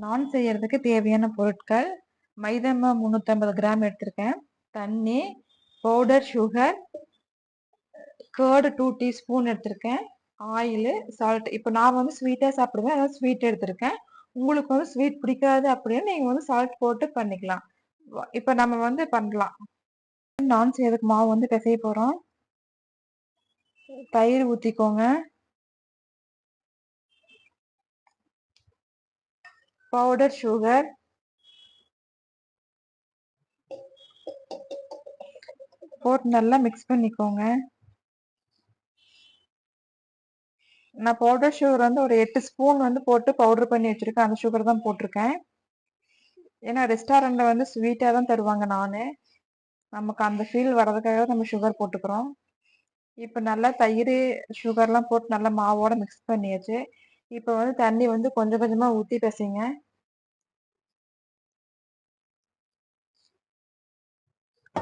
நான் செய்யறதுக்கு தேவையான பொருட்கள்: மைதா மாவு 350 கிராம் எடுத்திருக்கேன், தண்ணி, பவுடர் சுகர், கர்டு 2 டீஸ்பூன் எடுத்திருக்கேன், ஆயில், சால்ட். இப்போ நான் வந்து ஸ்வீட்டா சாப்பிடுவேன், அதாவது ஸ்வீட் எடுத்திருக்கேன். உங்களுக்கு வந்து ஸ்வீட் பிடிக்காது அப்படின்னா நீங்க வந்து சால்ட் போட்டு பண்ணிக்கலாம். இப்போ நம்ம வந்து பண்ணலாம். நான் செய்யறதுக்கு மாவு வந்து பிசைய போறோம். தயிர் ஊத்திக்கோங்க, பவுடர் சுகர், போட்டு நல்லா மிக்ஸ் பண்ணிக்கோங்க. நான் பவுடர் சுகர் வந்து ஒரு 8 ஸ்பூன் வந்து போட்டு பவுடர் பண்ணி வச்சிருக்கேன். அந்த சுகர் தான் போட்டிருக்கேன். ஏன்னா ரெஸ்டாரண்ட்ல வந்து ஸ்வீட்டா தான் தருவாங்க. நமக்கு அந்த ஃபீல் வர்றதுக்காக நம்ம சுகர் போட்டுக்கிறோம். இப்போ நல்லா தயிர் சுகர்லாம் போட்டு நல்லா மாவோட மிக்ஸ் பண்ணியாச்சு. இப்போ வந்து தண்ணி வந்து கொஞ்சம் கொஞ்சமா ஊற்றி பிசைங்க.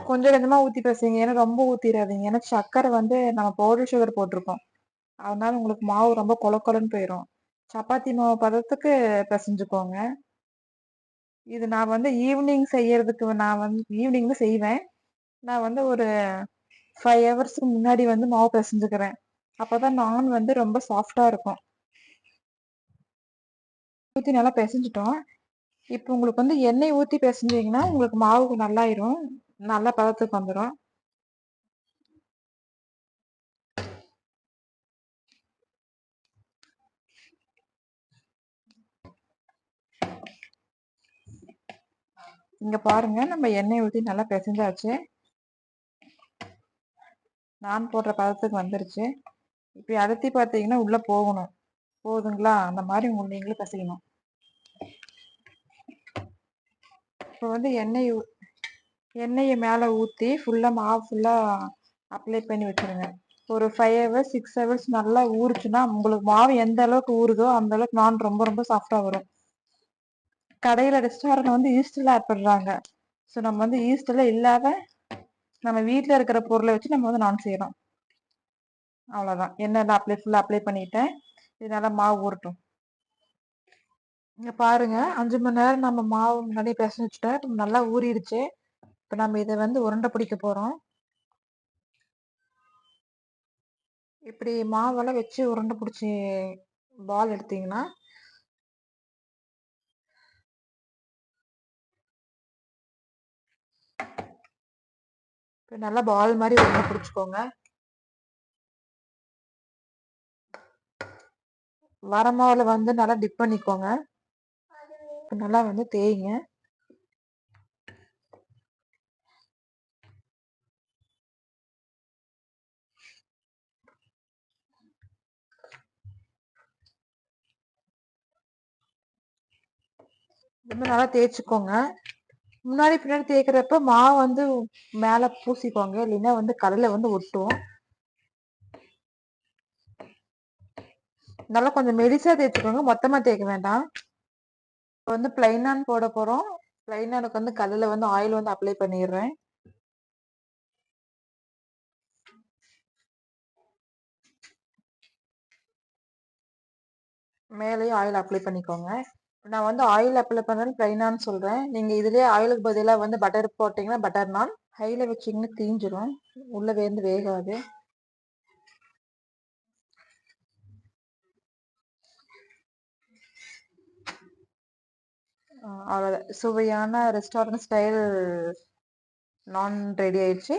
கொஞ்சம் கொஞ்சமா ஊற்றி பிசைங்க, ஏன்னா ரொம்ப ஊற்றிடாதீங்க. ஏன்னா சர்க்கரை வந்து நம்ம பவுடர் சுகர் போட்டிருக்கோம், அதனால உங்களுக்கு மாவு ரொம்ப கொலன்னு போயிடும். சப்பாத்தி மாவு பதத்துக்கு பிசைஞ்சுக்கோங்க. இது நான் வந்து ஈவினிங் செய்யறதுக்கு நான் வந்து ஈவினிங் செய்வேன். நான் வந்து ஒரு 5 ஹவர்ஸ்க்கு முன்னாடி வந்து மாவு பிசைஞ்சுக்கிறேன். அப்பதான் நான் வந்து ரொம்ப சாஃப்டா இருக்கும். ஊற்றி நல்லா பிசைஞ்சிட்டோம். இப்போ உங்களுக்கு வந்து எண்ணெய் ஊற்றி பிசைஞ்சிங்கன்னா உங்களுக்கு மாவு நல்லாயிரும், நல்ல பதத்துக்கு வந்துடும். இங்க பாருங்க, நம்ம எண்ணெய் ஊற்றி நல்லா பிசைஞ்சாச்சு. நான் போடுற பதத்துக்கு வந்துருச்சு. இப்படி அழுத்தி பார்த்தீங்கன்னா உள்ள போகணும். போதுங்களா? அந்த மாதிரி நீங்களும் பிசையணும். இப்போ வந்து எண்ணெயை மேலே ஊற்றி ஃபுல்லாக மாவு ஃபுல்லாக அப்ளை பண்ணி வச்சுருங்க. ஒரு 5 ஹவர்ஸ் 6 ஹவர்ஸ் நல்லா ஊறுச்சுன்னா உங்களுக்கு மாவு எந்த அளவுக்கு ஊறுதோ அந்த அளவுக்கு நான் ரொம்ப ரொம்ப சாஃப்டாக வரும். கடையில் ரெஸ்டாரண்ட் வந்து ஈஸ்டில் ஆட் பண்ணுறாங்க. ஸோ நம்ம வந்து ஈஸ்டில் இல்லாத நம்ம வீட்டில் இருக்கிற பொருளை வச்சு நம்ம வந்து நான் செய்கிறோம். அவ்வளோதான். எண்ணெய் ஃபுல்லாக அப்ளை பண்ணிட்டேன். இதனால மாவு ஊறட்டும். இங்கே பாருங்க, 5 மணி நேரம் நம்ம மாவு முன்னாடி பிசைஞ்சு வச்சுட்டோம். நல்லா ஊறிடுச்சு. இப்போ நம்ம இதை வந்து உருண்டை பிடிக்க போகிறோம். இப்படி மாவெல்லாம் வச்சு உருண்டை பிடிச்சி பால் எடுத்தீங்கன்னா இப்போ நல்லா பால் மாதிரி உருண்டை பிடிச்சிக்கோங்க. வர மாவுல வந்து நல்லா டிப் பண்ணிக்கோங்க. இப்போ நல்லா வந்து தேய்ங்க. ரொம்ப நல்லா தேய்ச்சிக்கோங்க. முன்னாடி பின்னாடி தேய்க்கிறப்ப மாவு வந்து மேலே பூசிக்கோங்க, இல்லைன்னா வந்து கல்லில் வந்து ஒட்டும். நல்லா கொஞ்சம் மெலிசா தேய்ச்சிக்கோங்க, மொத்தமா தேய்க்க வேண்டாம். இப்போ வந்து பிளைனான் போட போறோம். பிளைனானுக்கு வந்து கல்லில் வந்து ஆயில் வந்து அப்ளை பண்ணிடுறேன். மேலேயும் ஆயில் அப்ளை பண்ணிக்கோங்க. நான் வந்து ஆயில் அப்ளை பண்ணேன்னு பிளைனான்னு சொல்றேன். நீங்க இதுலயே ஆயிலுக்கு பதிலாக வந்து பட்டர் போட்டீங்கன்னா பட்டர் நான். ஹைல வச்சிங்கன்னா தீஞ்சிரும், உள்ள வேந்து வேகாது. அவ்வளோதான். சுவையான ரெஸ்டாரண்ட் ஸ்டைல் நான் ரெடி ஆயிடுச்சு.